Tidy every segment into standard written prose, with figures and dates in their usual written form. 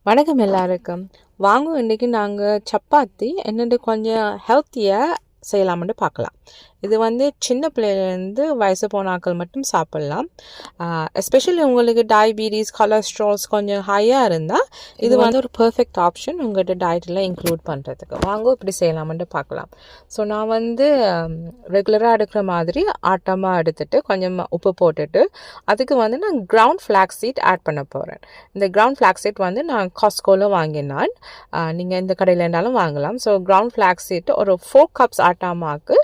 வணக்கம் எல்லாருக்கும். வாங்க இன்னைக்கு நாங்கள் சப்பாத்தி என்னென்னு கொஞ்சம் ஹெல்த்தியாக செய்யலாம்னு பார்க்கலாம். இது சின்ன பிள்ளையிலேருந்து வயசு போன ஆட்கள் மட்டும் சாப்பிட்லாம். எஸ்பெஷலி உங்களுக்கு டயபெட்டிஸ் கொலஸ்ட்ரால்ஸ் கொஞ்சம் ஹையாக இருந்தால் இது ஒரு பர்ஃபெக்ட் ஆப்ஷன் உங்கள்கிட்ட டயட்டில் இன்க்ளூட் பண்ணுறதுக்கு. வாங்க இப்படி செய்யலாம்னு பார்க்கலாம். ஸோ நான் ரெகுலராக எடுக்கிற மாதிரி ஆட்டமாக எடுத்துகிட்டு கொஞ்சம் உப்பு போட்டுட்டு அதுக்கு நான் கிரவுண்ட் ஃப்ளாக்ஸ் சீட் ஆட் பண்ண போகிறேன். இந்த கிரவுண்ட் ஃப்ளாக்ஸ் சீட் நான் காஸ்கோவில் வாங்கினான். நீங்கள் எந்த கடையில் இருந்தாலும் வாங்கலாம். ஸோ கிரவுண்ட் ஃப்ளாக்ஸ் சீட் ஒரு 4 கப்ஸ் ஆட்டாமாக்கு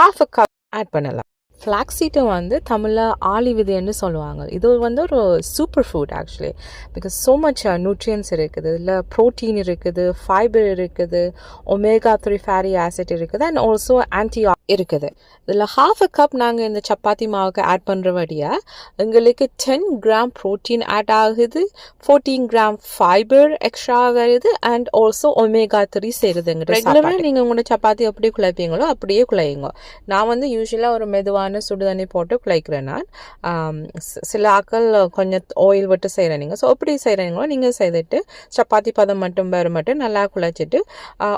half a cup ஆட் பண்ணலாம். ஃப்ளாக்ஸ் சீட்டை தமிழில் ஆளி விதைன்னு சொல்லுவாங்க. இது ஒரு super food actually, because so much nutrients இருக்குது. இதில் ப்ரோட்டீன் இருக்குது, ஃபைபர் இருக்குது, ஒமேகா 3 ஃபேரி ஆசிட் இருக்குது, அண்ட் ஆல்சோ ஆன்டி இருக்குது. இதில் half a cup நாங்கள் இந்த சப்பாத்தி மாவுக்கு ஆட் பண்ணுறபடியாக எங்களுக்கு 10 கிராம் ப்ரோட்டீன் ஆட் ஆகுது, 14 கிராம் ஃபைபர் எக்ஸ்ட்ரா வருது, அண்ட் ஆல்சோ ஒமேகா 3 சேருதுங்க. ரெகுலராக நீங்கள் உங்களோட சப்பாத்தி எப்படி குழைப்பீங்களோ அப்படியே குழையுங்க. நான் யூஸ்வலாக ஒரு மெதுவான சுடு தண்ணி போட்டு குழைக்கிறேன். நான் சில ஆக்கள் கொஞ்சம் ஆயில் விட்டு செய்கிறேன். நீங்கள் ஸோ எப்படி செய்கிறீங்களோ நீங்கள் செய்துட்டு சப்பாத்தி பதம் மட்டும் நல்லா குழைச்சிட்டு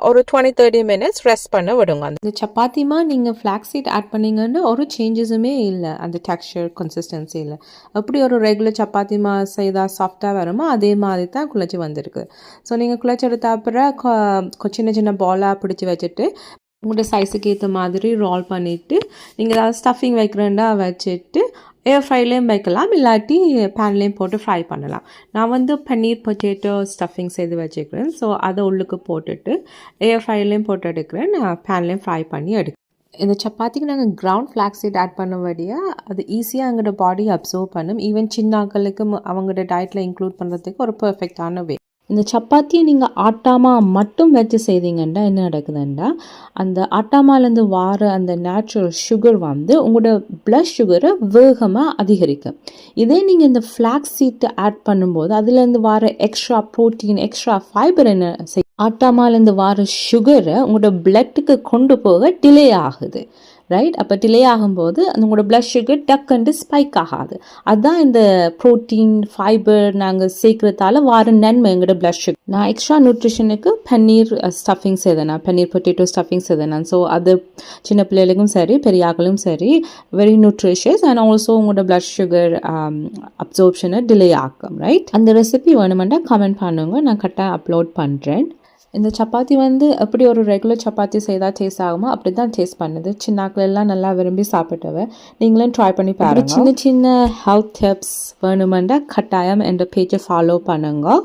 ஒரு 20-30 மினிட்ஸ் ரெஸ்ட் பண்ண விடுங்க. அந்த சப்பாத்திமா நீங்கள் ஃப்ளாக்ஸ் சீட் ஆட் பண்ணிங்கன்னு ஒரு சேஞ்சஸுமே இல்லை, அந்த டெக்ஸ்சர் கன்சிஸ்டன்சி இல்லை. அப்படி ஒரு ரெகுலர் சப்பாத்தி மா செய்தால் சாஃப்டாக வருமோ அதே மாதிரி தான் குழைச்சி வந்திருக்கு. ஸோ நீங்கள் குழைச்சி எடுத்த அப்புறம் சின்ன சின்ன பாலாக பிடிச்சி வச்சுட்டு உங்களோட சைஸுக்கு ஏற்ற மாதிரி ரோல் பண்ணிவிட்டு நீங்கள் ஏதாவது ஸ்டஃபிங் வைக்கிறேன்டா வச்சுட்டு ஏர் ஃப்ரைலேயும் வைக்கலாம், இல்லாட்டி பேன்லேயும் போட்டு ஃப்ரை பண்ணலாம். நான் பன்னீர் பொட்டேட்டோ ஸ்டஃபிங் செய்து வச்சுக்கிறேன். ஸோ அதை உள்ளுக்கு போட்டுட்டு ஏர் ஃப்ரைலேயும் போட்டு எடுக்கிறேன், நான் பேன்லேயும் ஃப்ரை பண்ணி எடுக்கிறேன். இந்த சப்பாத்திக்கு நாங்கள் கிரவுண்ட் ஃப்ளாக்ஸ் சீட் ஆட் பண்ணபடியாக அது ஈஸியாக எங்களோட பாடி அப்சர்வ் பண்ணும். ஈவன் சின்ன ஆட்களுக்கு அவங்களோட டயட்டில் இன்க்ளூட் பண்ணுறதுக்கு ஒரு பர்ஃபெக்டான வே. இந்த சப்பாத்தியை நீங்கள் ஆட்டாமா மட்டும் வச்சு செய்தீங்கன்னா என்ன நடக்குதுன்னா, அந்த ஆட்டாமாலேருந்து வார அந்த நேச்சுரல் சுகர் உங்களோட பிளட் சுகரை வேகமாக அதிகரிக்கும். இதே நீங்கள் இந்த ஃப்ளாக்ஸ் சீட்டை ஆட் பண்ணும்போது அதுலேருந்து வர எக்ஸ்ட்ரா ப்ரோட்டீன் எக்ஸ்ட்ரா ஃபைபர் என்ன செய்யும், ஆட்டாமாலேருந்து வர சுகரை உங்களோட பிளட்டுக்கு கொண்டு போக டிலே ஆகுது. ரைட்? அப்போ டிலே ஆகும்போது உங்களோட பிளட் சுகர் டக்குன்ட்டு ஸ்பைக் ஆகாது. அதுதான் இந்த ப்ரோட்டீன் ஃபைபர் நாங்கள் சேர்க்குறதால வார நன்மை எங்களோட பிளட் சுகர். நான் எக்ஸ்ட்ரா நியூட்ரிஷனுக்கு பன்னீர் ஸ்டஃபிங் செய்தேன், பன்னீர் பொட்டேட்டோ ஸ்டஃபிங் செய்தேன். ஸோ அது சின்ன பிள்ளைகளுக்கும் சரி பெரியாக்களும் சரி வெரி நியூட்ரிஷியஸ் அண்ட் ஆல்சோ உங்களோட பிளட் சுகர் அப்சர்ப்ஷனை டிலே ஆகும். ரைட்? அந்த ரெசிபி வேணுமெண்டா கமெண்ட் பண்ணுங்க, நான் கரெக்டாக அப்லோட் பண்ணுறேன். இந்த சப்பாத்தி எப்படி ஒரு ரெகுலர் சப்பாத்தி செய்தால் டேஸ்ட் ஆகுமோ அப்படி தான் டேஸ்ட் பண்ணுது. சின்னாக்கள் எல்லாம் நல்லா விரும்பி சாப்பிட்டவ. நீங்களும் ட்ரை பண்ணி பாருங்க. சின்ன சின்ன ஹெல்த் டிப்ஸ் வேணுமெண்டா கட்டாயம் என்ற பேஜை ஃபாலோ பண்ணுங்க.